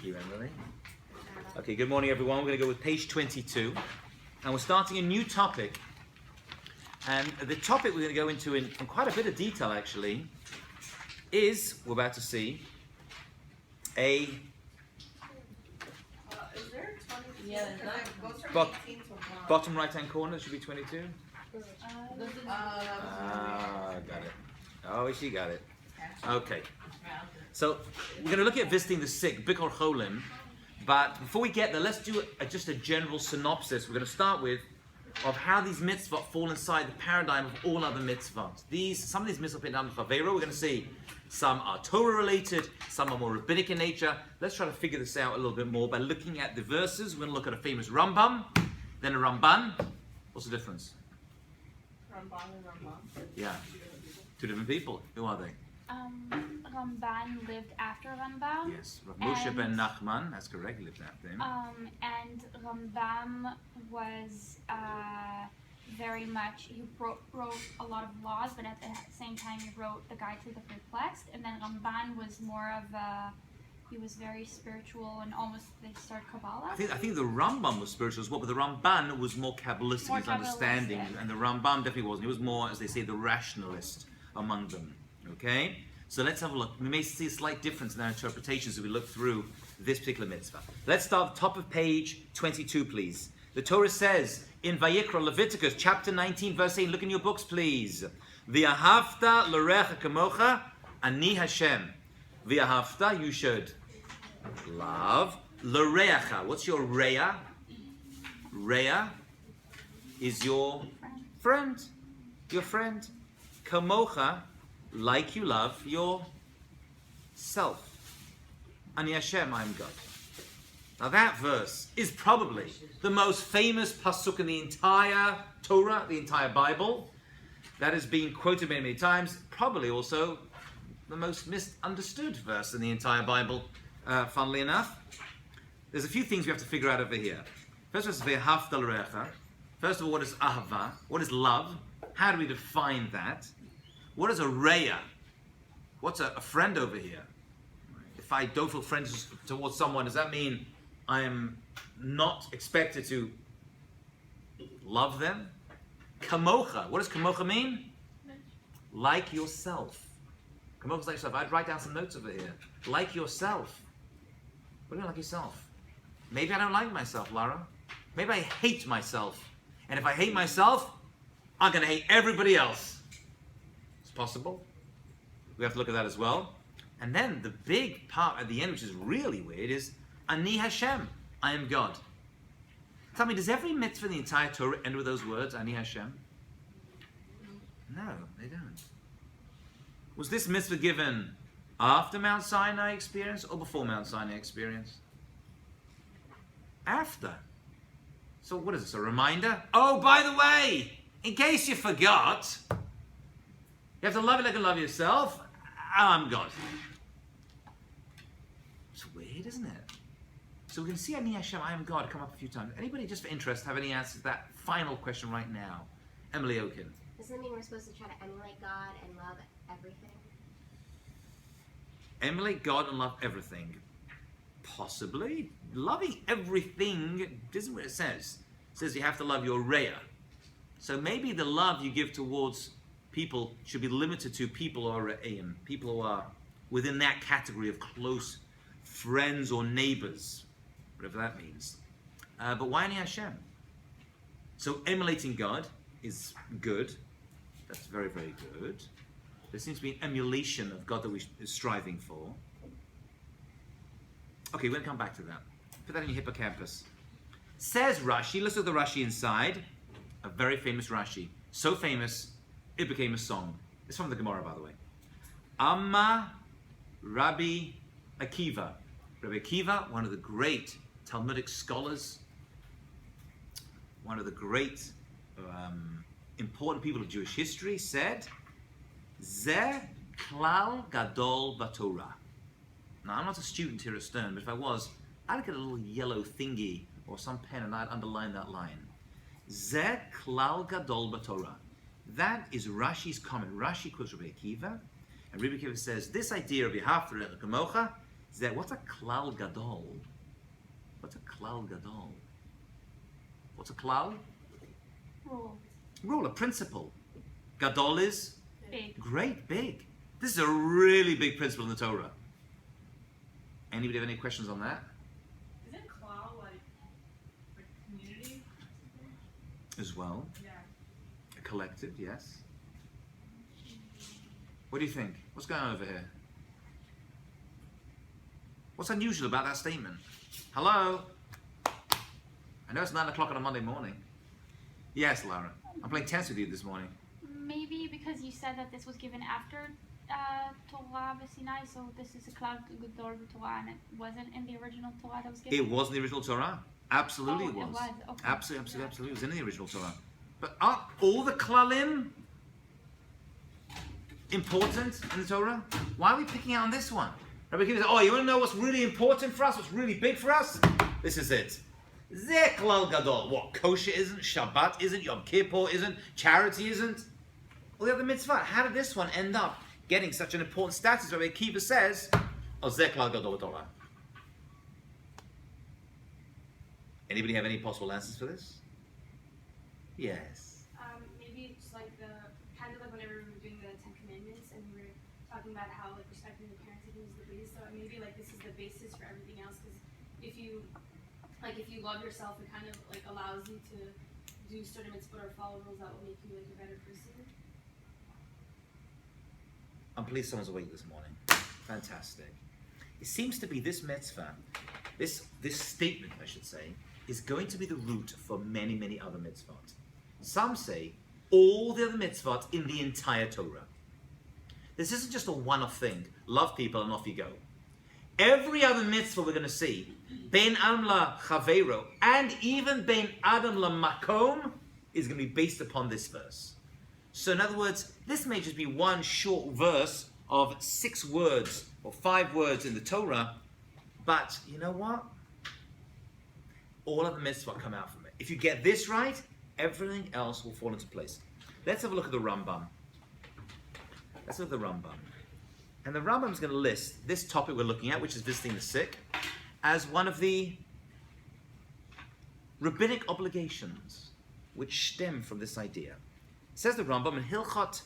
Thank you, Emily. Okay, good morning, everyone. We're going to go with page 22. And we're starting a new topic. And the topic we're going to go into in quite a bit of detail, actually, is, we're about to see, a... Is there 22? Yeah, It goes from Bot- 18 to 1. bottom right-hand corner should be 22. Got it. Oh, she got it. Okay. So, we're going to look at visiting the sick, Bikor Cholim. But before we get there, let's do just a general synopsis. We're going to start with of how these mitzvot fall inside the paradigm of all other mitzvot. Some of these mitzvot fit down to Chavera. We're going to see some are Torah related, some are more rabbinic in nature. Let's try to figure this out a little bit more by looking at the verses. We're going to look at a famous Rambam, then a Ramban. What's the difference? Ramban and Ramban. Yeah, two different people. Who are they? Ramban lived after Rambam. Yes, Rav Moshe ben Nachman. That's correct. He lived after him. And Rambam was very much, he wrote a lot of laws, but at the same time he wrote the Guide to the Perplexed. And then Ramban was more of he was very spiritual and almost, they started Kabbalah. I think the Rambam was spiritual as well, but the Ramban was more Kabbalistic in his understanding, and the Rambam definitely wasn't. He was more, as they say, the rationalist among them. Okay? So let's have a look. We may see a slight difference in our interpretations as we look through this particular mitzvah. Let's start at the top of page 22, please. The Torah says in Vayikra, Leviticus, chapter 19, verse 8, look in your books, please. V'ahavta l'recha kamocha, ani Hashem. V'ahavta, you should love. L'recha, what's your reya? Reya is your friend. Your friend. Kamocha, like you love yourself. Ani Hashem, I am God. Now that verse is probably the most famous pasuk in the entire Torah, the entire Bible. That has been quoted many, many times. Probably also the most misunderstood verse in the entire Bible, funnily enough. There's a few things we have to figure out over here. First of all, Ve'ahavta l'recha. First of all, what is ahava? What is love? How do we define that? What is a reya? What's a friend over here? If I don't feel friends towards someone, does that mean I am not expected to love them? Kamocha. What does kamocha mean? Like yourself. Kamocha is like yourself. I'd write down some notes over here. Like yourself. What do you mean like yourself? Maybe I don't like myself, Lara. Maybe I hate myself. And if I hate myself, I'm going to hate everybody else. It's possible. We have to look at that as well. And then the big part at the end, which is really weird, is Ani Hashem, I am God. Tell me, does every mitzvah in the entire Torah end with those words, Ani Hashem? No, they don't. Was this mitzvah given after Mount Sinai experience or before Mount Sinai experience? After. So what is this, a reminder? Oh, by the way, in case you forgot, you have to love it like you love yourself. I'm God. It's weird, isn't it? So we can see Ani Hashem, I am God, come up a few times. Anybody, just for interest, have any answers to that final question right now? Emily Okin. Does that mean we're supposed to try to emulate God and love everything? Emulate God and love everything. Possibly. Loving everything isn't what it says. It says you have to love your reya. So maybe the love you give towards people should be limited to people who are re'ayim, people who are within that category of close friends or neighbors, whatever that means. But why Ani Hashem? So emulating God is good. That's very, very good. There seems to be an emulation of God that we're striving for. Okay, we're going to come back to that. Put that in your hippocampus. Says Rashi, let's look at the Rashi inside. A very famous Rashi. So famous, it became a song. It's from the Gemara, by the way. Amma Rabbi Akiva. Rabbi Akiva, one of the great Talmudic scholars, one of the great important people of Jewish history, said, Zeh klal gadol b'Torah. Now, I'm not a student here at Stern, but if I was, I'd get a little yellow thingy or some pen and I'd underline that line. Zeh klal gadol b'Torah. That is Rashi's comment. Rashi quotes Rabbi Akiva, and Rabbi Akiva says, this idea of Yehavta Kamocha What's a klal gadol? What's a klal gadol? What's a klal? Rule. Rule, a principle. Gadol is Big. great, big. This is a really big principle in the Torah. Anybody have any questions on that? Isn't klal like community? As well, Yeah. a collective, yes. What do you think? What's going on over here? What's unusual about that statement? Hello? I know it's 9 o'clock on a Monday morning. Yes, Lara. I'm playing tennis with you this morning. Maybe because you said that this was given after Torah Sinai, so this is a cloud Gadol Torah, and it wasn't in the original Torah that was given. It was in the original Torah. Absolutely, Oh, it was. it was, okay. Absolutely, absolutely. It was in the original Torah. But aren't all the klalim important in the Torah? Why are we picking out on this one? Rabbi Akiva says, oh, you want to know what's really important for us? What's really big for us? This is it. Zeh klal gadol. What? Kosher isn't, Shabbat isn't, Yom Kippur isn't, charity isn't. All the other mitzvah. How did this one end up getting such an important status? Rabbi Akiva says, oh, zeh klal gadol Torah. Anybody have any possible answers for this? Yes. Maybe it's like the kind of like whenever we were doing the Ten Commandments and we were talking about how like respecting the parents is the biggest. So maybe like this is the basis for everything else. Because if you love yourself, it kind of like allows you to do certain mitzvot or follow rules that will make you like a better person. I'm pleased someone's awake this morning. Fantastic. It seems to be this mitzvah, this statement, I should say, is going to be the root for many, many other mitzvot. Some say all the other mitzvot in the entire Torah. This isn't just a one-off thing. Love people and off you go. Every other mitzvah we're going to see, Ben Adam la Chaveiro, and even Ben Adam la Makom, is going to be based upon this verse. So in other words, this may just be one short verse of 6 words or 5 words in the Torah, but you know what? All of the mitzvot come out from it. If you get this right, everything else will fall into place. Let's have a look at the Rambam. Let's look at the Rambam. And the Rambam is going to list this topic we're looking at, which is visiting the sick, as one of the rabbinic obligations which stem from this idea. It says the Rambam in Hilchot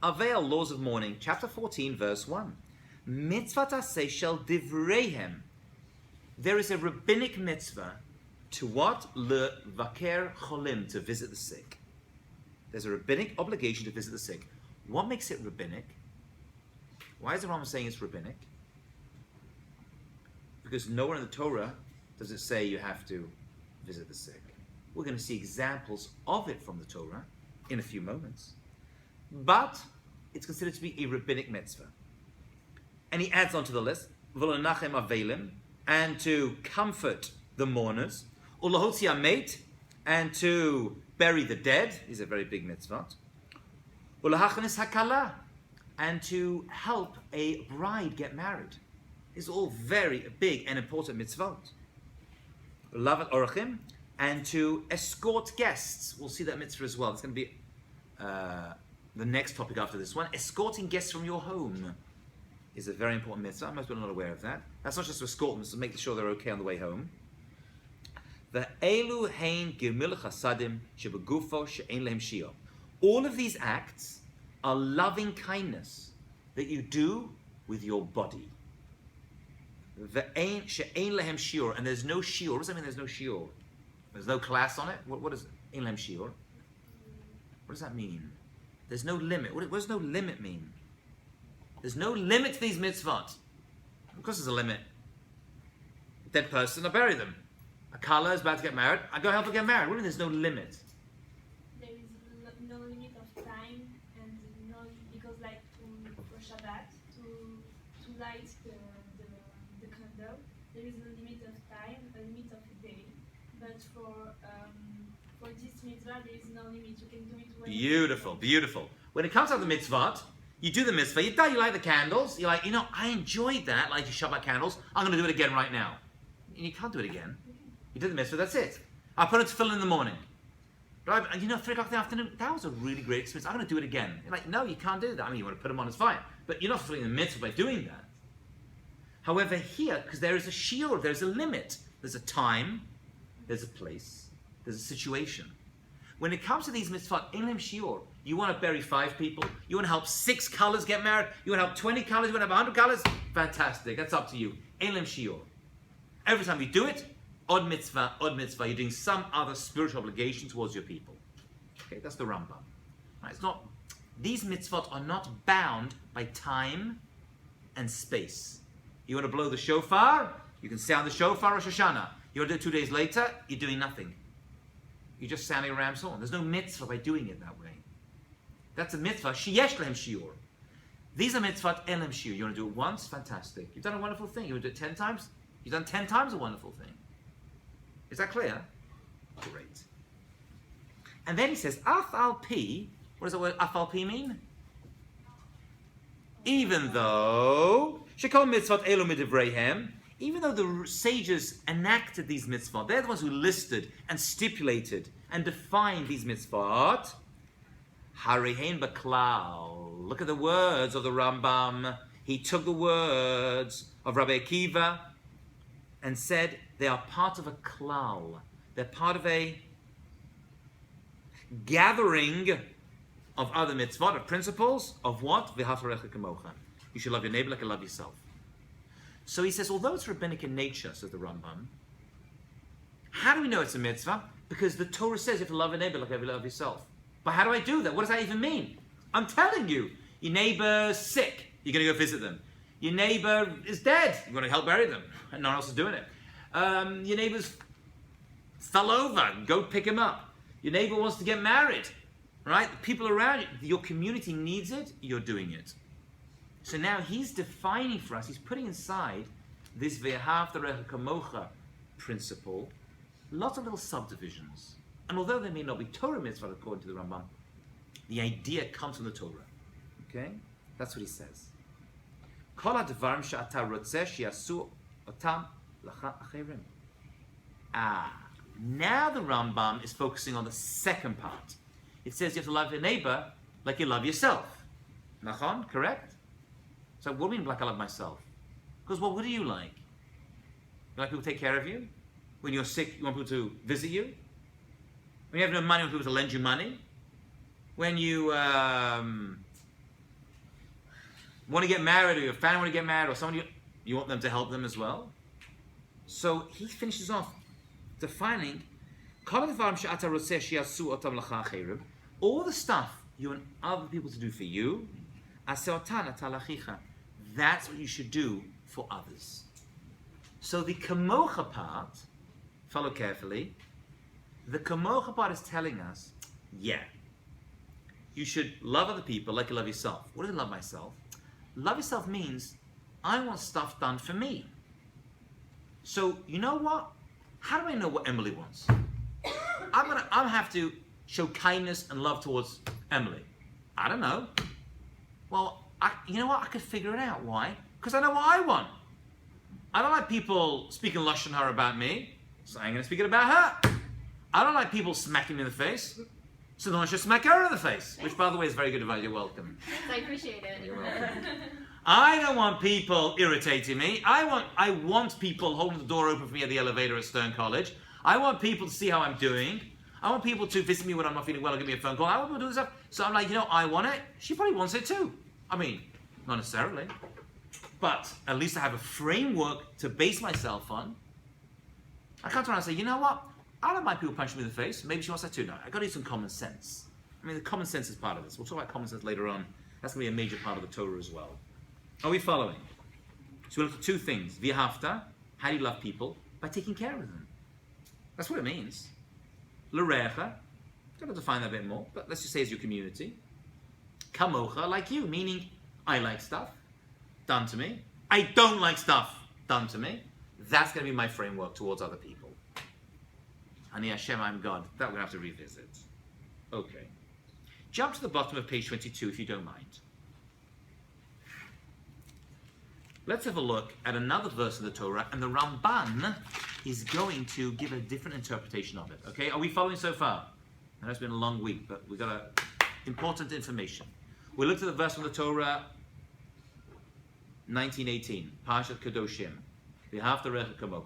Aveil, Laws of Mourning, chapter 14, verse 1. Mitzvat aseh shel divreihem. There is a rabbinic mitzvah to what? Levaker cholim, to visit the sick. There's a rabbinic obligation to visit the sick. What makes it rabbinic? Why is the Rambam saying it's rabbinic? Because nowhere in the Torah does it say you have to visit the sick. We're going to see examples of it from the Torah in a few moments. But it's considered to be a rabbinic mitzvah. And he adds on to the list, V'lonachem avelim, and to comfort the mourners, Ulahotzi amet, and to bury the dead, is a very big mitzvah. Ulahachanis hakala, and to help a bride get married. These are all very big and important mitzvot. Ulavat orachim, and to escort guests. We'll see that mitzvah as well. It's going to be the next topic after this one. Escorting guests from your home is a very important mitzvah. Most people are not aware of that. That's not just to escort them, it's to make sure they're okay on the way home. The elu hein gimil chasadim shebegufo she'ein lehem shio. All of these acts are loving kindness that you do with your body. She'ein lehem shiur, and there's no shiur. What does that mean? There's no shiur. There's no class on it. What is ein lehem shiur? What does that mean? There's no limit. What does no limit mean? There's no limit to these mitzvot. Of course, there's a limit. A dead person, I bury them. A kala is about to get married. I go help her get married. What do you mean? There's no limit. There is no limit of time, and no, because like for Shabbat to light the candle, there is no limit of time, a limit of day. But for this mitzvah, there is no limit. You can do it when Beautiful, beautiful. When it comes to the mitzvot, you do the mitzvah, you light the candles, you're like, I enjoyed that, like your Shabbat candles, I'm going to do it again right now. And you can't do it again. You did the mitzvah, that's it. I put it to fill in the morning. Right? And 3 o'clock in the afternoon, that was a really great experience. I'm going to do it again. You're like, no, you can't do that. I mean, you want to put them on, it's fine. But you're not fulfilling the mitzvah by doing that. However, here, because there is a shiur, there's a limit. There's a time, there's a place, there's a situation. When it comes to these mitzvot, elim shiur, you want to bury 5 people, you want to help 6 colors get married, you want to help 20 colors, you want to help 100 colors, fantastic, that's up to you. Elim shiur. Every time you do it, odd mitzvah, you're doing some other spiritual obligation towards your people. Okay, that's the Rambam. Right, it's not, these mitzvot are not bound by time and space. You want to blow the shofar, you can sound the shofar Rosh Hashanah. You want to do it 2 days later, you're doing nothing. You're just sounding a ram's horn. There's no mitzvah by doing it that way. That's a mitzvah, sheyesh lehem shiur. These are mitzvot elim shiur. You want to do it once, fantastic. You've done a wonderful thing. You want to do it 10 times? You've done 10 times a wonderful thing. Is that clear? Great. And then he says, af al pi. What does the word af al pi mean? Even though, shekol mitzvot elu midivreihem, even though the sages enacted these mitzvot, they're the ones who listed and stipulated and defined these mitzvot, harihein baklal. Look at the words of the Rambam. He took the words of Rabbi Akiva and said they are part of a klal. They're part of a gathering of other mitzvot, of principles, of what? V'haftarecha kamocha. You should love your neighbor like you love yourself. So he says, although it's rabbinic in nature, says the Rambam, how do we know it's a mitzvah? Because the Torah says you have to love your neighbor like you love yourself. But how do I do that? What does that even mean? I'm telling you, your neighbor's sick, you're going to go visit them. Your neighbor is dead, you're going to help bury them. And no one else is doing it. Your neighbor's fell over, go pick him up. Your neighbor wants to get married, right? The people around you, your community needs it, you're doing it. So now he's defining for us, he's putting inside this V'ahavtarecha kamocha principle, lots of little subdivisions. And although they may not be Torah mitzvah according to the Rambam, the idea comes from the Torah. Okay? That's what he says. Kol hadvarim she'ata rotzeh she'yasu otam lacha acherim. Now the Rambam is focusing on the second part. It says you have to love your neighbor like you love yourself. Nachon? Correct? So what do you mean like I love myself? Because what do you like? You like people to take care of you? When you're sick, you want people to visit you? When you have no money, you want people to lend you money? When you want to get married, or your family want to get married, or someone you want them to help them as well? So he finishes off defining all the stuff you want other people to do for you, that's what you should do for others. So the kamocha part, follow carefully, the kamocha part is telling us, yeah, you should love other people like you love yourself. What does love myself? Love yourself means I want stuff done for me. So you know what? How do I know what Emily wants? I'm have to show kindness and love towards Emily. I don't know. Well, you know what? I could figure it out. Why? Because I know what I want. I don't like people speaking lashon hara about me, so I'm going to speak it about her. I don't like people smacking me in the face, so then I should smack her in the face. Which, by the way, is very good advice. You're welcome. I appreciate it. You're welcome. I don't want people irritating me. I want people holding the door open for me at the elevator at Stern College. I want people to see how I'm doing. I want people to visit me when I'm not feeling well or give me a phone call. I want people to do this stuff. So I'm like, I want it. She probably wants it too. I mean, not necessarily. But at least I have a framework to base myself on. I can't turn around and say, you know what? I don't mind people punching me in the face. Maybe she wants that too. No, I got to use some common sense. I mean, the common sense is part of this. We'll talk about common sense later on. That's going to be a major part of the Torah as well. Are we following? So we looked at 2 things. V'ahavta, how do you love people? By taking care of them. That's what it means. L'recha, got to define that a bit more, but let's just say it's your community. Kamocha, like you, meaning I like stuff done to me. I don't like stuff done to me. That's going to be my framework towards other people. Ani Hashem, I'm God. That we're going to have to revisit. Okay. Jump to the bottom of page 22 if you don't mind. Let's have a look at another verse of the Torah, and the Ramban is going to give a different interpretation of it. Okay, are we following so far? I know it's been a long week, but we've got important information. We looked at the verse from the Torah, 1918, Parshat Kedoshim. V'ahavta kamocha.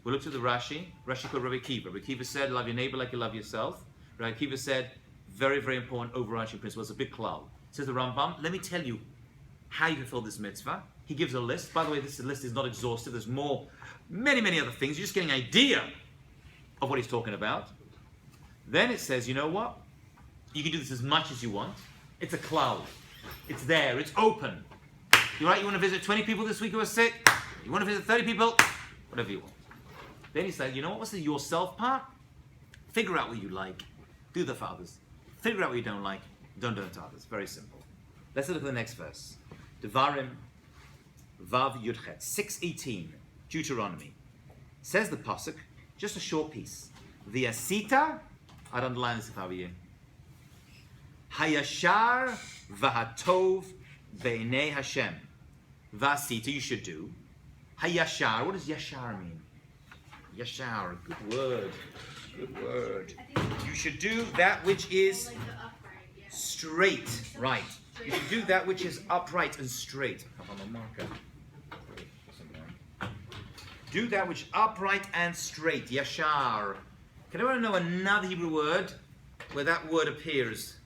We looked at the Rashi. Rashi called Rabbi Akiva. Rabbi Akiva said, love your neighbor like you love yourself. Rabbi Akiva said, very, very important overarching principle. It's a big klal. Says the Rambam, let me tell you how you fulfill this mitzvah. He gives a list. By the way, this list is not exhaustive. There's more, many, many other things. You're just getting an idea of what he's talking about. Then it says, you know what? You can do this as much as you want. It's a klal. It's there. It's open. You're right, you want to visit 20 people this week who are sick? You want to visit 30 people? Whatever you want. Then he said, you know what's the yourself part? Figure out what you like. Do that for others. Figure out what you don't like. Don't do it to others. Very simple. Let's look at the next verse. Devarim Vav Yudchet 6:18, Deuteronomy. Says the pasuk, just a short piece. V'asita, I'd underline this if I were you. Hayashar v'hatov ve'nei Hashem. V'asita, you should do. Hayashar, what does yashar mean? Yashar, good word. Good word. You should do that which is Like the upright, yeah. straight. Right. You should do that which is upright and straight. I'm a marker. Do that which is upright and straight. Yashar. Can anyone know another Hebrew word where that word appears?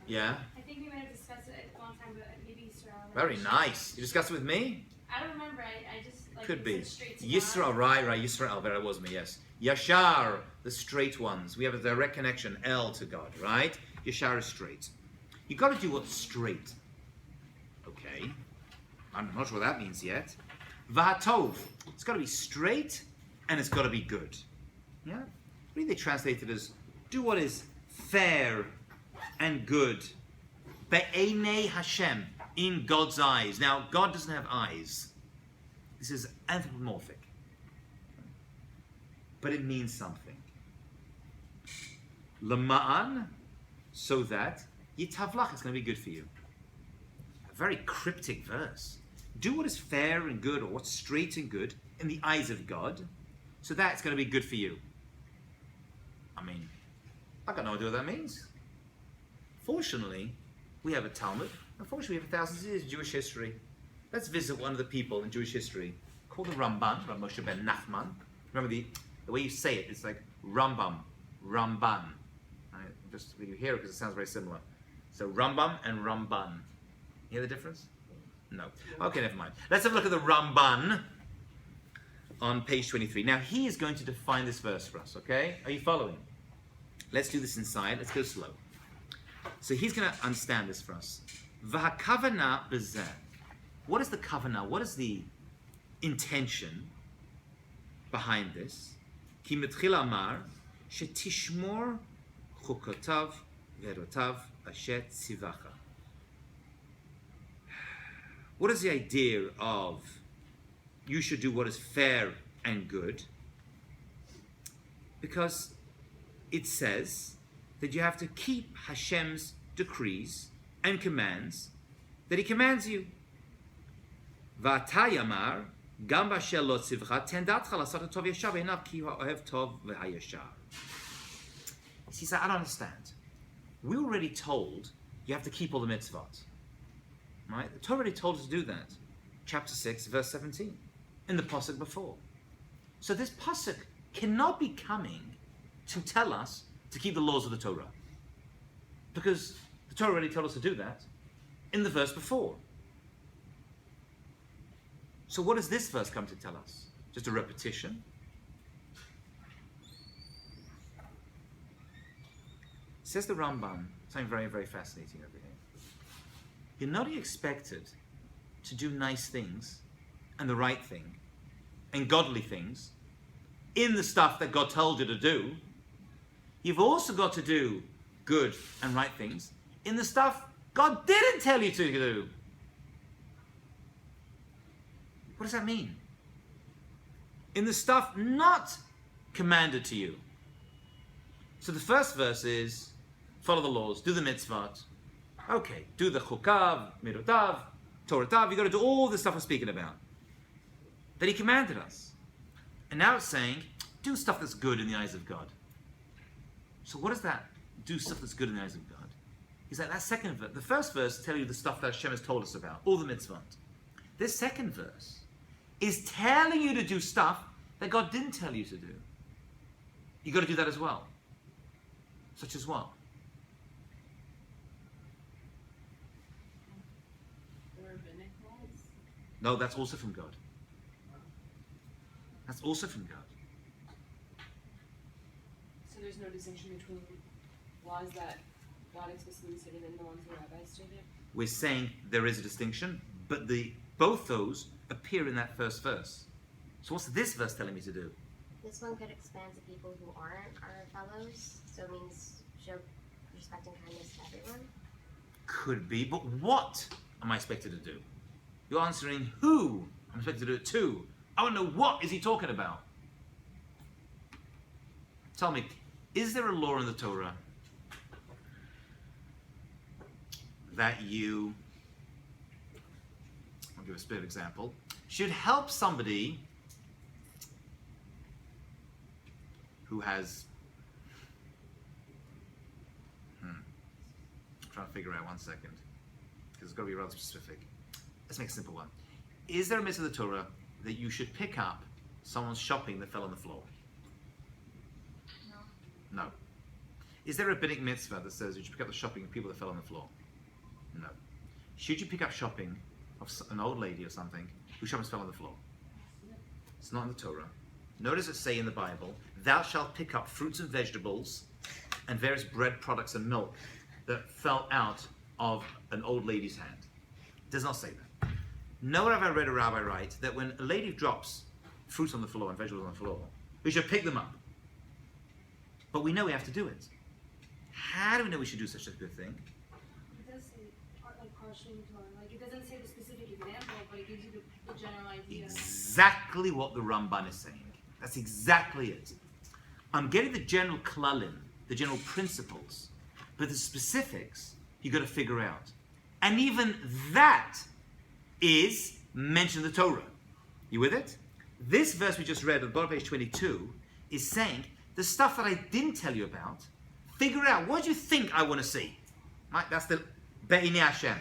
Yeah? I think we might have discussed it a long time ago, maybe Israel. Very nice. You discussed it with me? I don't remember. I just like Could it be. said straight to Yisrael, God. right. Yisrael, that was me, yes. Yashar, the straight ones. We have a direct connection, L to God, right? Yashar is straight. You got to do what's straight. Okay. I'm not sure what that means yet. Vahatov. It's got to be straight and it's got to be good. Yeah? Really they translate it as do what is fair and good. Be'enei Hashem. In God's eyes. Now, God doesn't have eyes. This is anthropomorphic. But it means something. Lama'an, so that Yitavlach is going to be good for you. A very cryptic verse. Do what is fair and good, or what's straight and good in the eyes of God, so that it's going to be good for you. I mean, I got no idea what that means. Fortunately, we have a Talmud. Unfortunately, we have thousands of years of Jewish history. Let's visit one of the people in Jewish history called the Ramban, Rav Moshe ben Nachman. Remember the way you say it, it's like Rambam, Ramban. Right? Just when you hear it, because it sounds very similar. So Rambam and Ramban. You hear the difference? No. Okay, never mind. Let's have a look at the Ramban on page 23. Now, he is going to define this verse for us, okay? Are you following? Let's do this inside. Let's go slow. So he's going to understand this for us. V'hakavana b'zeh. What is the kavanah? What is the intention behind this? Ki mitchil amar shetishmor chukotav ve'erotav asher tzivacha. What is the idea of you should do what is fair and good? Because it says that you have to keep Hashem's decrees and commands that He commands you. V'ata yamar gam b'asher lo tzivcha tendatcha lasat tov yashar ve'einav ki ha'ohev tov v'hayashar. He said, I don't understand. We were already told you have to keep all the mitzvot. Right? The Torah already told us to do that. Chapter 6, verse 17. In the pasuk before. So this pasuk cannot be coming to tell us to keep the laws of the Torah. Because the Torah already told us to do that in the verse before. So what does this verse come to tell us? Just a repetition? Says the Ramban, something very, very fascinating over here. You're not expected to do nice things and the right thing and godly things in the stuff that God told you to do. You've also got to do good and right things in the stuff God didn't tell you to do. What does that mean? In the stuff not commanded to you. So the first verse is, follow the laws, do the mitzvot. Okay, do the chukav, midotav, toratav. You've got to do all the stuff we're speaking about that He commanded us. And now it's saying, do stuff that's good in the eyes of God. So what does that, do stuff that's good in the eyes of God? He's like, that second verse, the first verse tells you the stuff that Hashem has told us about, all the mitzvot. This second verse is telling you to do stuff that God didn't tell you to do. You got to do that as well. Such as what? The rabbinic laws. No, that's also from God. That's also from God. So there's no distinction between laws that God explicitly stated and the ones the rabbis stated? We're saying there is a distinction, but both those appear in that first verse. So what's this verse telling me to do? This one could expand to people who aren't our fellows, so it means show respect and kindness to everyone. Could be, but what am I expected to do? You're answering who I'm expected to do it to. I want to know, what is he talking about? Tell me, is there a law in the Torah that you, I'll give a specific example, should help somebody who has, I'm trying to figure out 1 second, because it's got to be rather specific. Let's make a simple one. Is there a mitzvah of the Torah that you should pick up someone's shopping that fell on the floor? No. Is there a rabbinic mitzvah that says you should pick up the shopping of people that fell on the floor? No. Should you pick up shopping of an old lady or something whose shopping fell on the floor? It's not in the Torah. Notice it say in the Bible, thou shalt pick up fruits and vegetables and various bread products and milk that fell out of an old lady's hand. It does not say that. Nowhere have I read a rabbi write that when a lady drops fruits on the floor and vegetables on the floor, we should pick them up. But we know we have to do it. How do we know we should do such a good thing? It does say, like, partially in Torah. Like, it doesn't say the specific example, but it gives you the general idea. Exactly what the Ramban is saying. That's exactly it. I'm getting the general klalim, the general principles, but the specifics you got to figure out. And even that is mentioned in the Torah. You with it? This verse we just read at the bottom of page 22 is saying the stuff that I didn't tell you about, figure out, what do you think I want to see? Right? That's the Be'inei Hashem.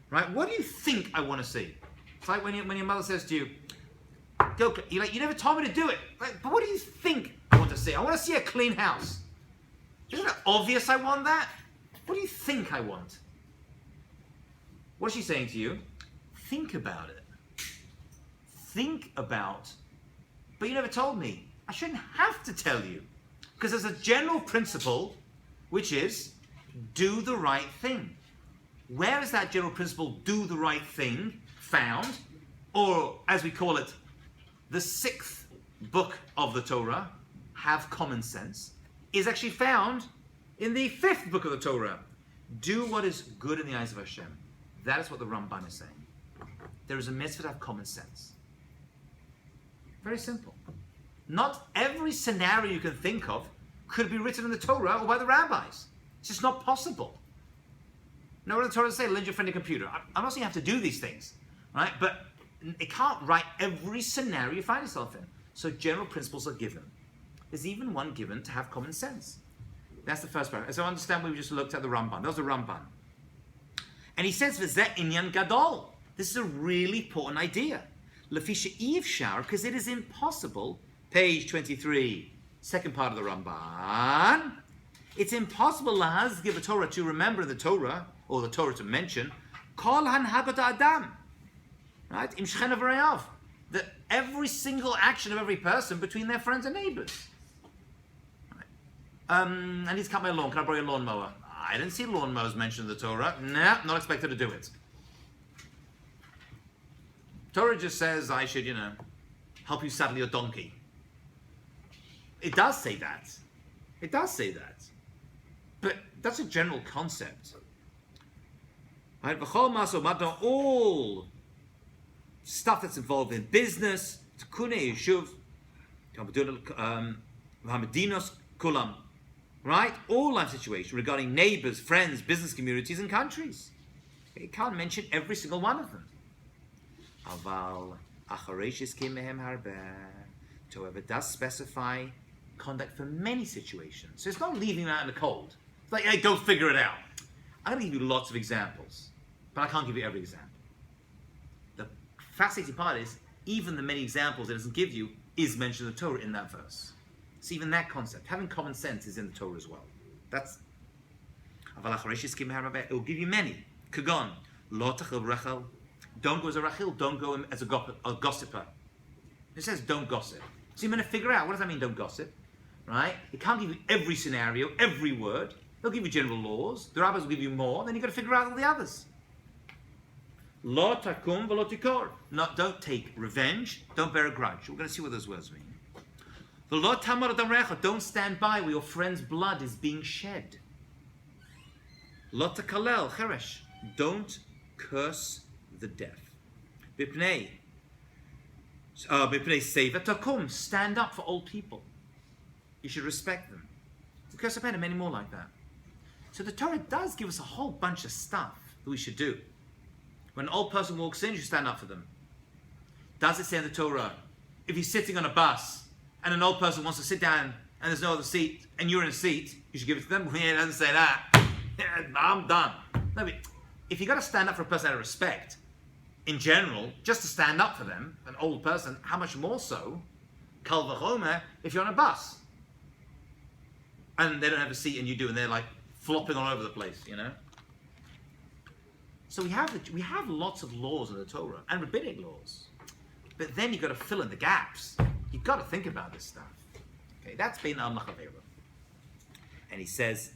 Right? What do you think I want to see? It's like when your mother says to you, go, you're like, you never told me to do it. Like, but what do you think I want to see? I want to see a clean house. Isn't it obvious I want that? What do you think I want? What's she saying to you? Think about it. Think about, but you never told me. I shouldn't have to tell you. Because there's a general principle, which is, do the right thing. Where is that general principle, do the right thing, found? Or, as we call it, the 6th book of the Torah, have common sense, is actually found in the 5th book of the Torah. Do what is good in the eyes of Hashem. That is what the Ramban is saying. There is a mitzvah to have common sense. Very simple. Not every scenario you can think of could be written in the Torah or by the rabbis. It's just not possible. Know what the Torah says? Lend your friend a computer. I'm not saying you have to do these things, right? But it can't write every scenario you find yourself in. So general principles are given. There's even one given to have common sense. That's the first paragraph. So I understand we just looked at the Ramban. That was the Ramban. And he says, V'zeh inyan gadol. This is a really important idea. Lefisha ivshar, because it is impossible. Page 23, second part of the Ramban. It's impossible give a Torah to remember the Torah, or the Torah to mention, kol hanhagot adam. Right? Im shechena v're'av. That every single action of every person between their friends and neighbors. Right. I need to cut my lawn. Can I borrow your lawnmower? I didn't see lawnmowers mentioned in the Torah. Nah, not expected to do it. Torah just says I should, help you saddle your donkey. It does say that. It does say that. But that's a general concept. Right? All stuff that's involved in business, Tikunei Yeshuv, Hamadinos Kulam, right? All life situations regarding neighbors, friends, business communities, and countries. You can't mention every single one of them. Aval Achareshis Kimehem Harbeh. However, does specify conduct for many situations. So it's not leaving them out in the cold. It's like, hey, go figure it out. I'm going to give you lots of examples, but I can't give you every example. The fascinating part is, even the many examples it doesn't give you is mentioned in the Torah in that verse. So even that concept, having common sense, is in the Torah as well. That's. It will give you many. Kagon, lo tachil rachel. Don't go as a Rachel, don't go as a gossiper. It says don't gossip. So you're going to figure out, what does that mean, don't gossip? Right? It can't give you every scenario, every word. They'll give you general laws. The rabbis will give you more. Then you've got to figure out all the others. Lo takum v'lo tikor. Don't take revenge. Don't bear a grudge. We're going to see what those words mean. V'lo tamar adam recha. Don't stand by where your friend's blood is being shed. Lo takalel cheresh. Don't curse the deaf. Bipnei seva takum. Stand up for old people. You should respect them. Because I've had many more like that. So the Torah does give us a whole bunch of stuff that we should do. When an old person walks in, you should stand up for them. Does it say in the Torah, if you're sitting on a bus and an old person wants to sit down and there's no other seat and you're in a seat, you should give it to them? Yeah, it doesn't say that. I'm done. No, but if you've got to stand up for a person out of respect, in general, just to stand up for them, an old person, how much more so, kal v'chomer, if you're on a bus and they don't have a seat and you do, and they're like flopping all over the place, you know. So we have lots of laws in the Torah and rabbinic laws, but then you've got to fill in the gaps. You've got to think about this stuff. Okay, that's bein al machavera. And he says,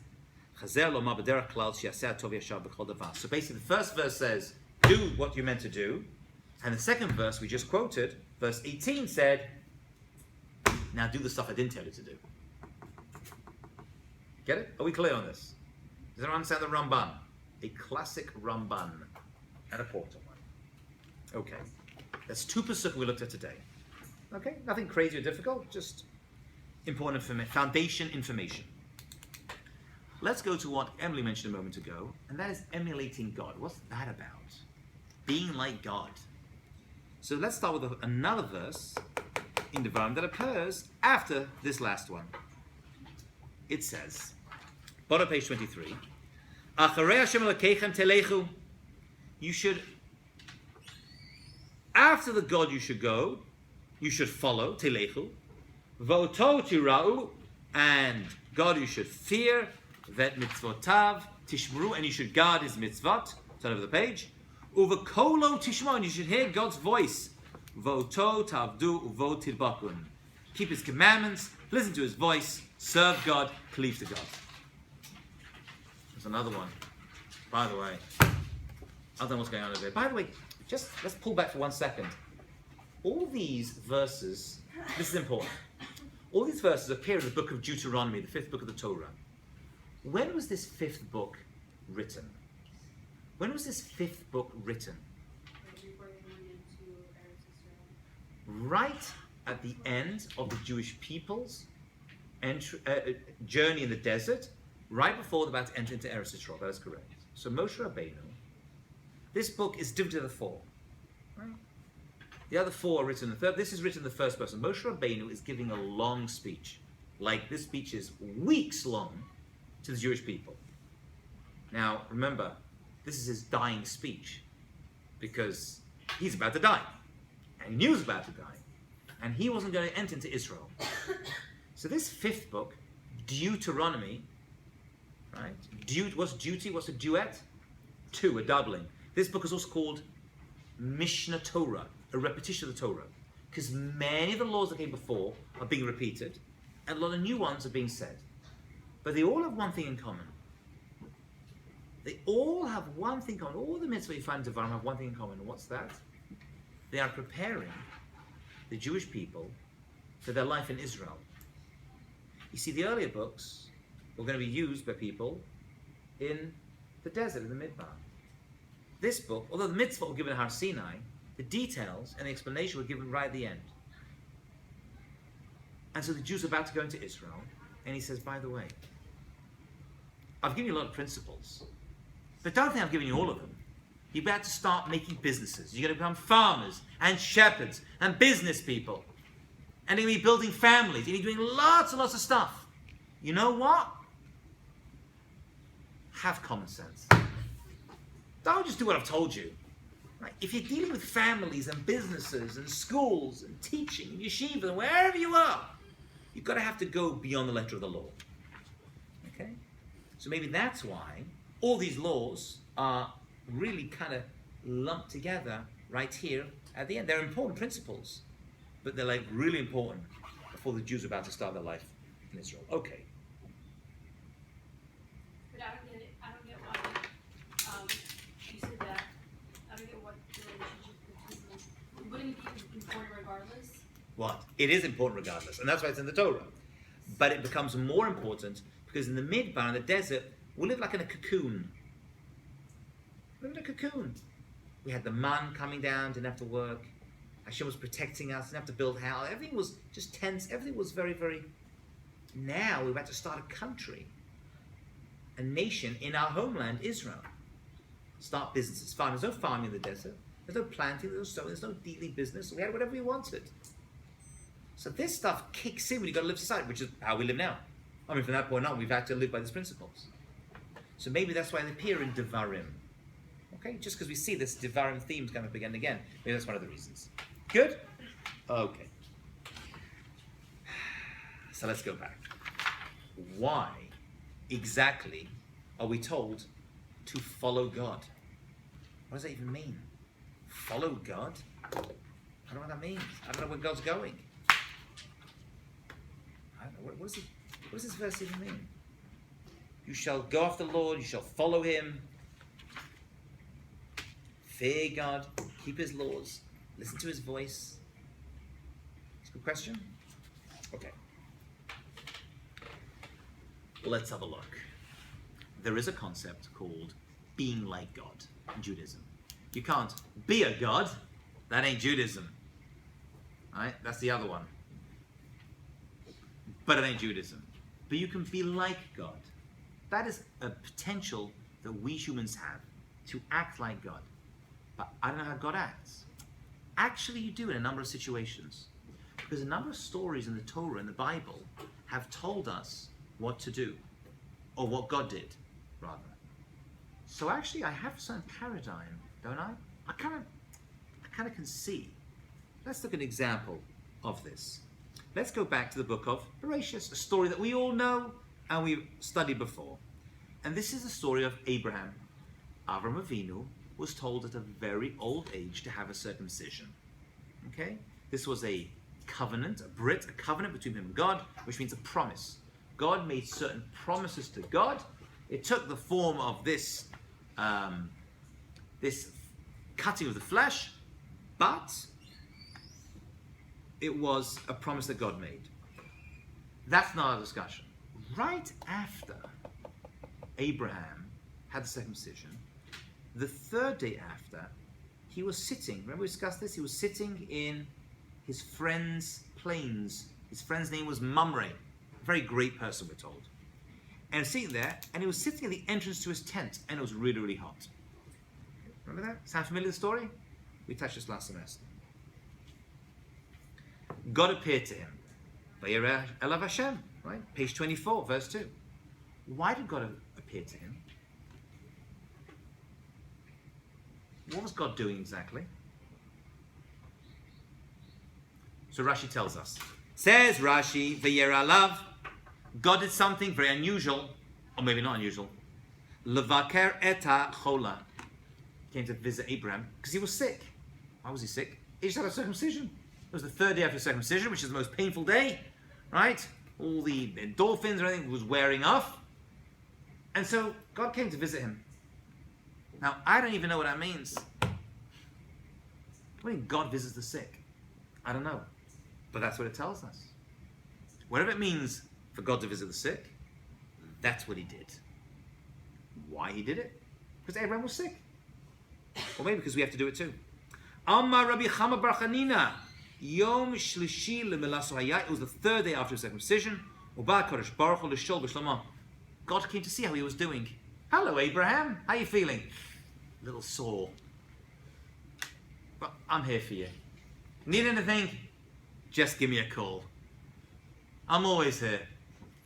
so basically, the first verse says, do what you're meant to do. And the second verse we just quoted, verse 18, said, now do the stuff I didn't tell you to do. Get it? Are we clear on this? Does anyone understand the Ramban? A classic Ramban and a portal one. Okay. That's 2 pasuk we looked at today. Okay? Nothing crazy or difficult, just important foundation information. Let's go to what Emily mentioned a moment ago, and that is emulating God. What's that about? Being like God. So let's start with another verse in Devarim that occurs after this last one. It says, bottom page 23, Acharei Hashem Elokeichem telechu. You should, after the God you should go, you should follow, telechu, voto tirau, and God you should fear, vet mitzvotav tishmru, and you should guard his mitzvot. Turn over the page. Uvekolo tishmo, and you should hear God's voice. Voto tavdu uvo tilbakun. Keep his commandments, listen to his voice, serve God, cleave to God. There's another one. By the way, I don't know what's going on over there. By the way, just let's pull back for 1 second. All these verses, this is important. All these verses appear in the book of Deuteronomy, the 5th book of the Torah. When was this 5th book written? When was this 5th book written? Right at the end of the Jewish people's journey in the desert, right before they're about to enter into Eretz Yisrael. That is correct. So Moshe Rabbeinu, this book is divided into 4. Right? The other 4 are written in the third. This is written in the first person. Moshe Rabbeinu is giving a long speech. Like, this speech is weeks long to the Jewish people. Now, remember, this is his dying speech because he's about to die. And he knew he was about to die. And he wasn't going to enter into Israel. So this 5th book, Deuteronomy, right? What's duty? What's a duet? 2, a doubling. This book is also called Mishnah Torah, a repetition of the Torah. Because many of the laws that came before are being repeated, and a lot of new ones are being said. But they all have one thing in common. They all have one thing in common. All the mitzvot you find in Devarim have one thing in common. And what's that? They are preparing the Jewish people for their life in Israel. You see, the earlier books were going to be used by people in the desert, in the Midbar. This book, although the mitzvot were given at Har Sinai, the details and the explanation were given right at the end. And so the Jews are about to go into Israel, and he says, by the way, I've given you a lot of principles, but don't think I've given you all of them. You're about to start making businesses. You're going to become farmers and shepherds and business people. And you're going to be building families. And you're doing lots and lots of stuff. You know what? Have common sense. Don't just do what I've told you. Right? If you're dealing with families and businesses and schools and teaching and yeshiva and wherever you are, you've got to have to go beyond the letter of the law. Okay? So maybe that's why all these laws are really kind of lumped together right here at the end. They're important principles, but they're like really important before the Jews are about to start their life in Israel. Okay. But I don't get it. I don't get why you said that. I don't get what the relationship between them. Wouldn't it be important regardless? What? It is important regardless, and that's why it's in the Torah. But it becomes more important because in the Midbar, in the desert, we live like in a cocoon. We live in a cocoon. We had the man coming down, didn't have to work. Hashem was protecting us, didn't have to build house. Everything was just tense. Everything was very, very... Now we're about to start a country, a nation in our homeland, Israel. Start businesses. Farm. There's no farming in the desert. There's no planting. There's no sowing. There's no daily business. We had whatever we wanted. So this stuff kicks in when you've got to live society, which is how we live now. I mean, from that point on, we've had to live by these principles. So maybe that's why they appear in Devarim. Okay? Just because we see this Devarim themes come up again and again. Maybe that's one of the reasons. Good? Okay. So let's go back. Why exactly are we told to follow God? What does that even mean? Follow God? I don't know what that means. I don't know where God's going. I don't know. What does this verse even mean? You shall go after the Lord, you shall follow him, fear God, keep his laws, listen to his voice. It's a good question. Okay. Well, let's have a look. There is a concept called being like God in Judaism. You can't be a God. That ain't Judaism. Right? That's the other one. But it ain't Judaism. But you can be like God. That is a potential that we humans have to act like God. But I don't know how God acts. Actually, you do in a number of situations. Because a number of stories in the Torah and the Bible have told us what to do. Or what God did, rather. So actually, I have some paradigm, don't I? I kind of can see. Let's look at an example of this. Let's go back to the book of Bereshit, a story that we all know and we've studied before. And this is the story of Abraham. Avram Avinu was told at a very old age to have a circumcision. Okay? This was a covenant, a brit, a covenant between him and God, which means a promise. God made certain promises to God. It took the form of this, this cutting of the flesh, but it was a promise that God made. That's not our discussion. Right after Abraham had the circumcision, the third day after, he was sitting, remember we discussed this? He was sitting in his friend's plains. His friend's name was Mamre. A very great person, we're told. And he was sitting there, and he was sitting at the entrance to his tent, and it was really, really hot. Remember that? Sound familiar, the story? We touched this last semester. God appeared to him. Vayireh elav Hashem, right? Page 24, verse 2. Why did God appear to him? What was God doing exactly? So Rashi tells us. Says Rashi, Vayireh elav, God did something very unusual, or maybe not unusual. Levaker eta chola. Came to visit Abraham because he was sick. Why was he sick? He just had a circumcision. It was the third day after circumcision, which is the most painful day, right? All the endorphins and everything was wearing off. And so God came to visit him. Now, I don't even know what that means. What do you mean God visits the sick? I don't know. But that's what it tells us. Whatever it means for God to visit the sick, that's what he did. Why he did it? Because Abraham was sick. Or maybe because we have to do it too. Amar Rabbi Chama bar Chanina. Yom Shlishi le'melaso hayah. It was the third day after circumcision. Uba Kodesh Baruch Hu l'shol b'shlomo. God came to see how he was doing. Hello, Abraham. How are you feeling? A little sore. But I'm here for you. Need anything? Just give me a call. I'm always here.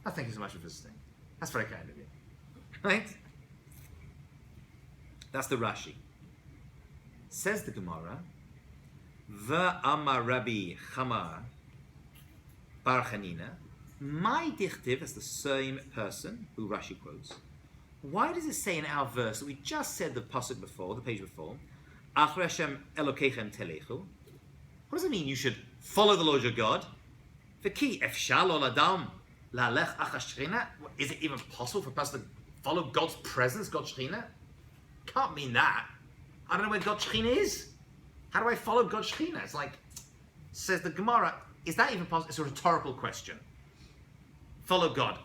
Oh, thank you so much for visiting. That's very kind of you. Right? That's the Rashi. Says the Gemara, V'amar Rabbi Chamar Bar Chanina, my dichtiv, as the same person who Rashi quotes. Why does it say in our verse that we just said the pasuk before, the page before, Achre Hashem Elokeichem telechu? What does it mean? You should follow the Lord your God. V'ki efshar lo ladam la'alech achas Shechina? Is it even possible for a person to follow God's presence, God's Shechina? Can't mean that. I don't know where God's Shechina is. How do I follow God's Shechina? It's like, says the Gemara, is that even possible? It's a rhetorical question. Follow God.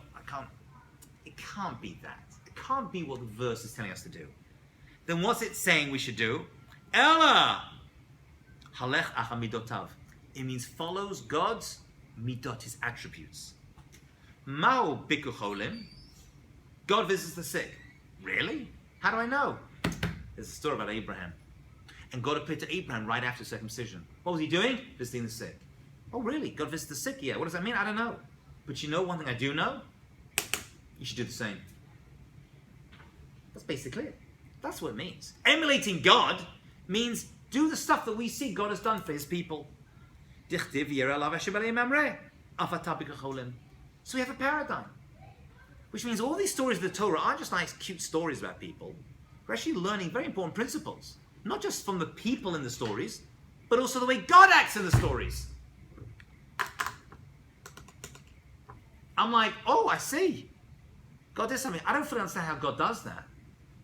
It can't be that. It can't be what the verse is telling us to do. Then what's it saying we should do? Ella! Halech acha midotav. It means follows God's midot, his attributes. Mao biku cholim. God visits the sick. Really? How do I know? There's a story about Abraham. And God appeared to Abraham right after circumcision. What was he doing? Visiting the sick. Oh, really? God visits the sick? Yeah. What does that mean? I don't know. But you know one thing I do know? You should do the same. That's basically it. That's what it means. Emulating God means do the stuff that we see God has done for his people. So we have a paradigm. Which means all these stories of the Torah aren't just nice, cute stories about people. We're actually learning very important principles. Not just from the people in the stories, but also the way God acts in the stories. I'm like, oh, I see. God did something. I don't fully understand how God does that.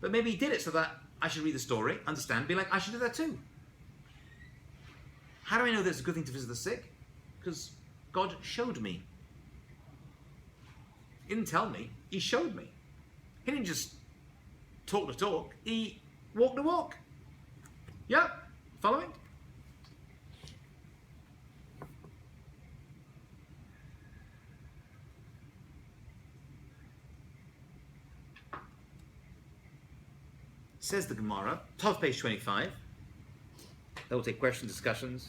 But maybe he did it so that I should read the story, understand, be like, I should do that too. How do I know that it's a good thing to visit the sick? Because God showed me. He didn't tell me. He showed me. He didn't just talk the talk. He walked the walk. Yeah? Following? Says the Gemara, top page 25. That will take questions, discussions.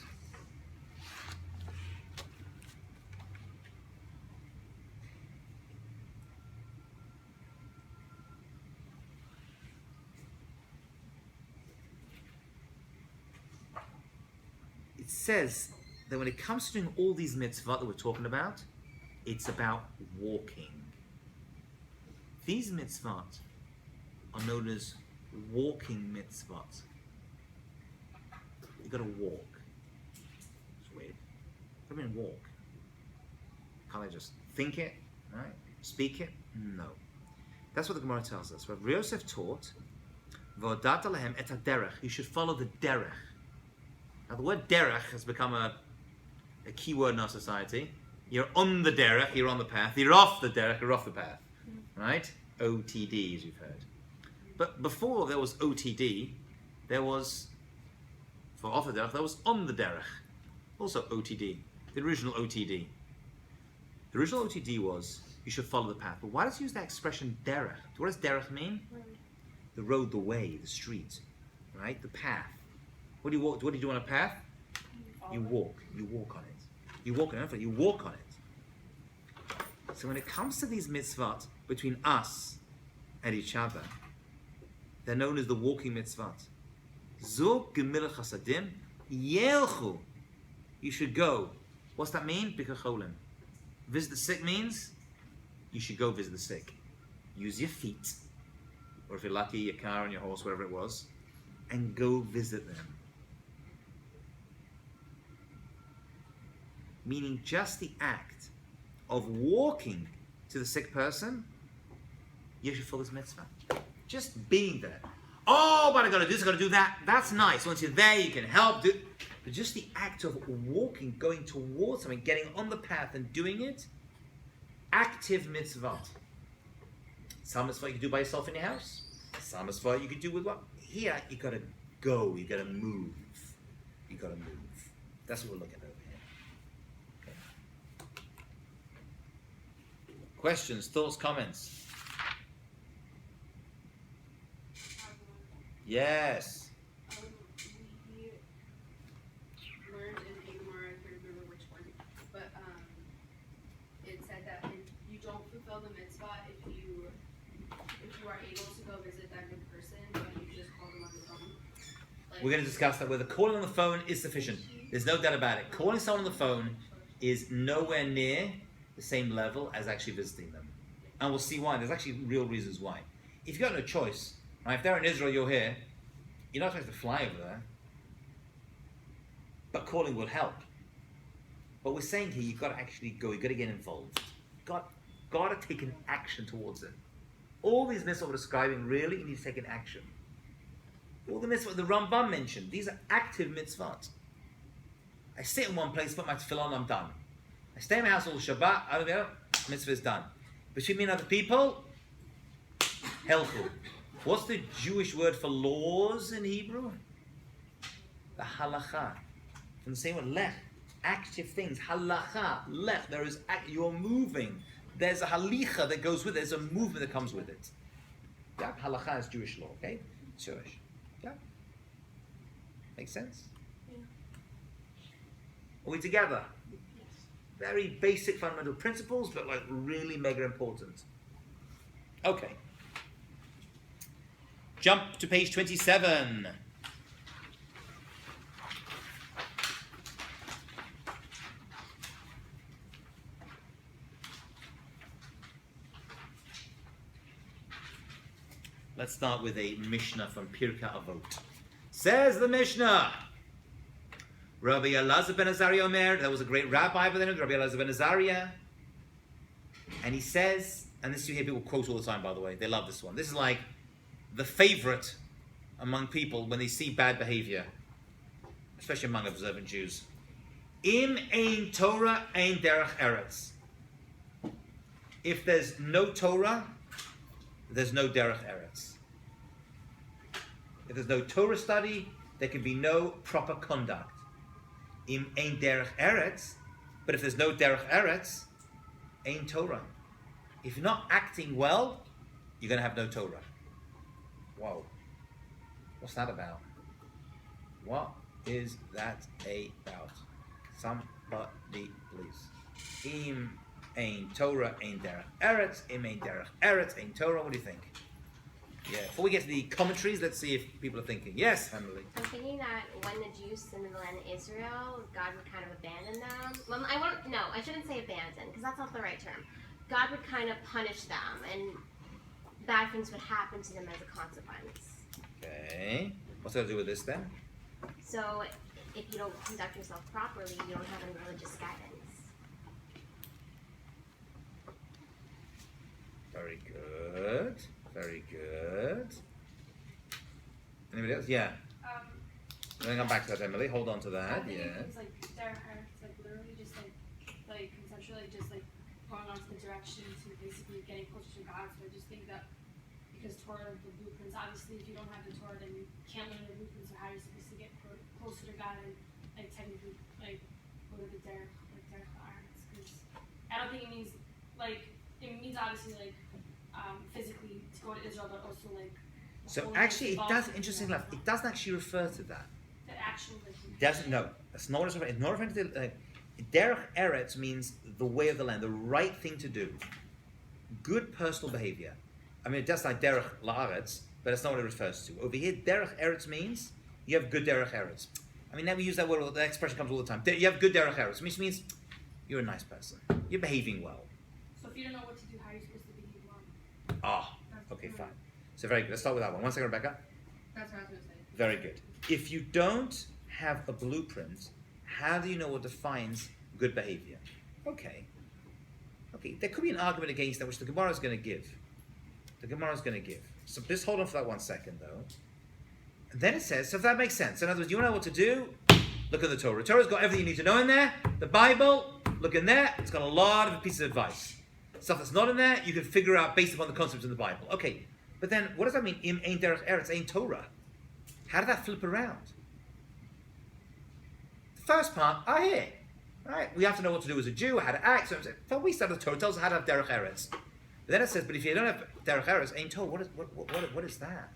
It says that when it comes to doing all these mitzvot that we're talking about, it's about walking. These mitzvot are known as walking mitzvot. You gotta walk. It's weird. What do you mean walk? Can't I just think it, right? Speak it? No. That's what the Gemara tells us. Rav Yosef taught, "V'odata lehem et haderech." You should follow the derech. Now the word derech has become a key word in our society. You're on the derech, you're on the path. You're off the derech, you're off the path. Right? OTD, as you've heard. But before there was OTD, there was, for off the derech, there was on the derech. Also OTD, the original OTD. The original OTD was, you should follow the path. But why does he use that expression derech? What does derech mean? Road. The road, the way, the street, right? The path. What do you walk? What do you do on a path? You walk. You walk on it. You walk on it. You walk on it. So when it comes to these mitzvot between us and each other, they're known as the walking mitzvot. Zog gemilach chasadim yelchu. You should go. What's that mean? Bikacholim. Visit the sick means you should go visit the sick. Use your feet, or if you're lucky, your car and your horse, whatever it was, and go visit them. Meaning just the act of walking to the sick person, you should follow this mitzvah. Just being there. Oh, but I gotta do this, I gotta do that. That's nice. Once you're there, you can help. But just the act of walking, going towards something, getting on the path and doing it, active mitzvah. Some mitzvah you can do by yourself in your house. Some mitzvah you can do with what? Here, you gotta go, you gotta move. You gotta move. That's what we're looking at over here. Okay. Questions, thoughts, comments? Yes. We learned in a Gemara, I can't remember which one, but it said that you don't fulfill the mitzvah if you are able to go visit them in person, but you just call them on the phone. Like, We're going to discuss that whether calling on the phone is sufficient. There's no doubt about it. Calling someone on the phone is nowhere near the same level as actually visiting them. And we'll see why. There's actually real reasons why. If you've got no choice, right, if they're in Israel, you're here, you're not supposed to fly over there. But calling will help. But we're saying here, you've got to actually go, you've got to get involved. Got to take an action towards it. All these mitzvot we're describing, really, you need to take an action. All the mitzvot the Rambam mentioned, these are active mitzvot. I sit in one place, put my tefillah on, I'm done. I stay in my house all Shabbat, I don't know, mitzvah is done. Between me and other people, helchul. What's the Jewish word for laws in Hebrew? The halacha. From the same word, lech. Active things. Halacha. Lech. There is you're moving. There's a halicha that goes with it. There's a movement that comes with it. Yeah, halacha is Jewish law, okay? Jewish. Yeah. Makes sense? Yeah. Are we together? Very basic fundamental principles, but like really mega important. Okay. Jump to page 27. Let's start with a Mishnah from Pirkei Avot. Says the Mishnah, Rabbi Elazar ben Azariah Omer, there was a great rabbi by the name of Rabbi Elazar ben Azariah, and he says, and this you hear people quote all the time, by the way, they love this one. This is like the favorite among people when they see bad behavior, especially among observant Jews. Im ein Torah, ein derech eretz. If there's no Torah, there's no derech eretz. If there's no Torah study, there can be no proper conduct. Im ein derech eretz, but if there's no derech eretz, ein Torah. If you're not acting well, you're going to have no Torah. Whoa. What's that about? What is that about? Somebody, please. Im ein Torah, ein derech eretz. Im ein derech eretz, ein Torah. What do you think? Yeah. Before we get to the commentaries, let's see if people are thinking. Yes, Emily. I'm thinking that when the Jews sinned in the land of Israel, God would kind of abandon them. Well, I shouldn't say abandon, because that's not the right term. God would kind of punish them, and bad things would happen to them as a consequence. Okay. What's that to do with this then? So, if you don't conduct yourself properly, you don't have any religious guidance. Very good. Very good. Anybody else? Yeah. We're going to come back to that, Emily. Hold on to that. I think Yeah. it's like derech eretz, like literally just like conceptually just like going on to the direction to basically getting closer to God. So I just think that because Torah, the blueprints, obviously if you don't have the Torah, then you can't learn the blueprints. So how are you supposed to get closer to God and like technically like go to the derech eretz? Because I don't think it means like it means obviously like physically to go to Israel, but also like. So actually, it does. Interesting enough, it doesn't actually refer to that. The actual like. It doesn't. No, that's not what it's referring. It's not referring to. Derech eretz means the way of the land, the right thing to do, good personal behavior. I mean, it does like derech la'aretz, but that's not what it refers to. Over here, derech eretz means you have good derech eretz. I mean, now we use that word. The expression comes all the time. You have good derech eretz, which means you're a nice person. You're behaving well. So if you don't know what to do, how are you supposed to behave well? Ah, okay, fine. So very good. Let's start with that one. 1 second, Rebecca. That's what I was going to say. Very good. If you don't have a blueprint, how do you know what defines good behavior? Okay. There could be an argument against that, which the Gemara is going to give. So just hold on for that 1 second, though. And then it says, so if that makes sense. In other words, you want to know what to do? Look at the Torah. The Torah's got everything you need to know in there. The Bible, look in there. It's got a lot of pieces of advice. Stuff that's not in there, you can figure out based upon the concepts in the Bible. Okay. But then, what does that mean? Im ein derech eretz, ein Torah. How did that flip around? The first part, here. Right? We have to know what to do as a Jew, how to act. So we start the Torah tells us how to have derech eretz. But then it says, but if you don't have derech eretz, ein Torah, what is that?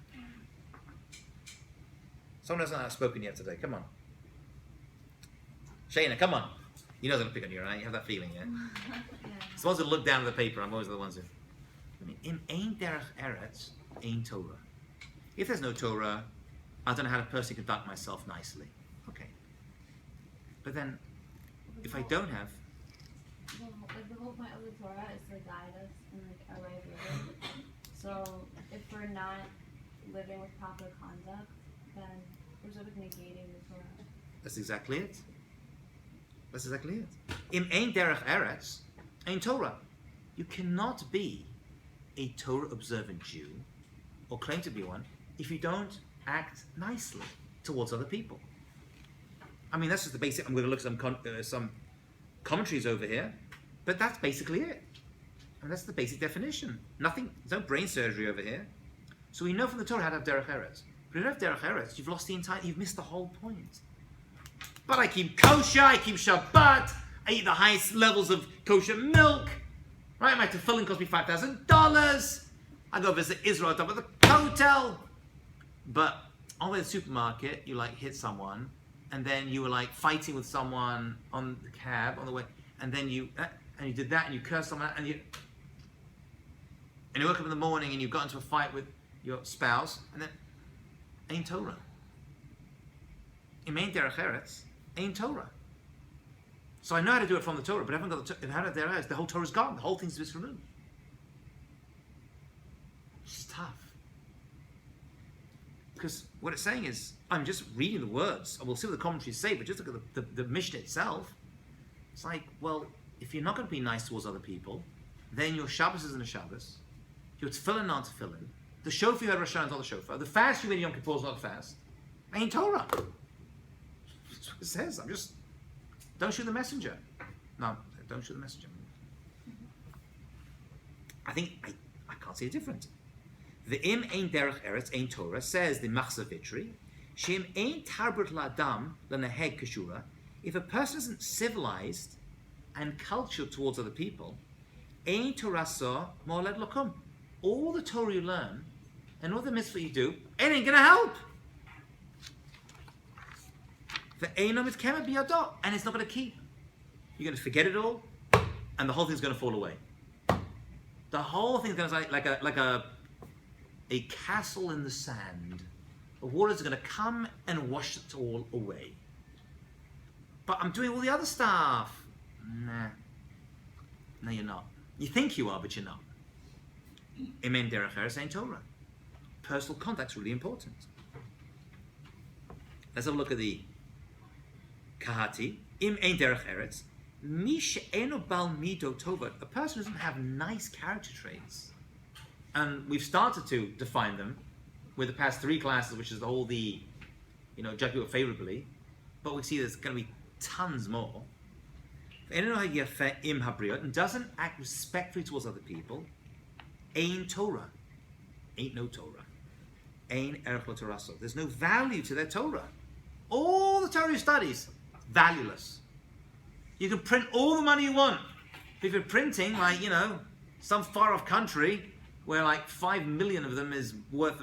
Someone hasn't spoken yet today. Come on. Shayna, come on. You know they're going to pick on you, right? You have that feeling, yeah? So ones that look down at the paper, I'm always the ones who... I mean, im ein derech eretz, ein Torah. If there's no Torah, I don't know how to personally conduct myself nicely. Okay. But then, if I don't have, The whole point of the Torah is to guide us in like our way of living. So if we're not living with proper conduct, then we're sort of negating the Torah. that's exactly it. That's exactly it. In Ein Derech Eretz, Ein Torah. You cannot be a Torah observant Jew, or claim to be one, if you don't act nicely towards other people. I mean, that's just the basic. I'm going to look at some commentaries over here, but that's basically it. And that's the basic definition. Nothing, there's no brain surgery over here. So we know from the Torah how to have Derech Eretz. But if you don't have Derech Eretz, you've missed the whole point. But I keep kosher, I keep Shabbat, I eat the highest levels of kosher milk, right? My tefillin cost me $5,000. I go visit Israel at the top of the hotel. But on the way to the supermarket, you like hit someone, and then you were like fighting with someone on the cab on the way, and then you did that, and you cursed someone, and you woke up in the morning and you got into a fight with your spouse, and then Ein Torah. In Ein Derech Eretz, Ein Torah. So I know how to do it from the Torah, but I haven't got the how to Derech Eretz. The whole Torah is gone. The whole thing's misremoved. It's tough. Because what it's saying is, I'm just reading the words, and we'll see what the commentaries say, but just look at the Mishnah itself. It's like, well, if you're not going to be nice towards other people, then your Shabbos isn't a Shabbos, your tefillin not tefillin, the shofar you had Rosh Hashanah is not a shofar, the fast you made Yom Kippur is not a fast. Ain't Torah. That's what it says. Don't shoot the messenger. No, don't shoot the messenger. I can't see a difference. The im ein derech eretz ein Torah says the Machzor Vitri, shem ein tarbut la'adam l'neheg kashura. If a person isn't civilized and cultured towards other people, ein Torah so mo'aled lokum. All the Torah you learn and all the mitzvah you do, it ain't gonna help. The einam it cannot be adot, and it's not gonna keep. You're gonna forget it all, and the whole thing's gonna fall away. The whole thing's gonna like a castle in the sand. The waters are going to come and wash it all away. But I'm doing all the other stuff. Nah. No, you're not. You think you are, but you're not. Amen derech eretz ein Torah. Personal contact's really important. Let's have a look at the Kahati. Im ein derech eretz. Mi she'eno bal mido tovat. A person who doesn't have nice character traits. And we've started to define them with the past 3 classes, which is all the, judge people favorably. But we see there's going to be tons more. And doesn't act respectfully towards other people. Ein Torah. Ain't no Torah. Ein erech lo Torah. There's no value to their Torah. All the Torah studies, valueless. You can print all the money you want. If you're printing, some far-off country, where 5 million of them is worth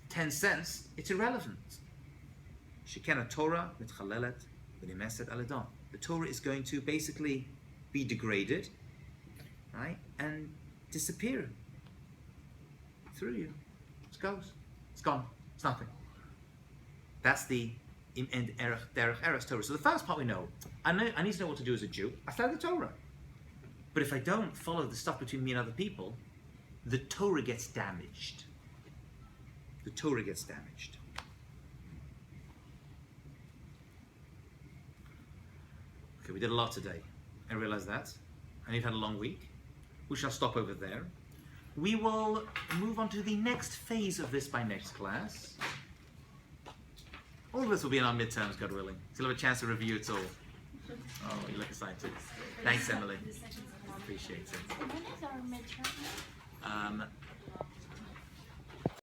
10 cents, it's irrelevant. Shekena Torah mitchalelet v'nimeset aledon. The Torah is going to basically be degraded, right, and disappear through you. It goes. It's gone. It's nothing. That's the derech eretz Torah. So the first part we know. I need to know what to do as a Jew. I study the Torah. But if I don't follow the stuff between me and other people, the Torah gets damaged. The Torah gets damaged. Okay, we did a lot today. I realize that. And you've had a long week. We shall stop over there. We will move on to the next phase of this by next class. All of this will be in our midterms, God willing. So you'll have a chance to review it all. Oh, you look excited. Thanks, Emily. Appreciate it. When is our midterm?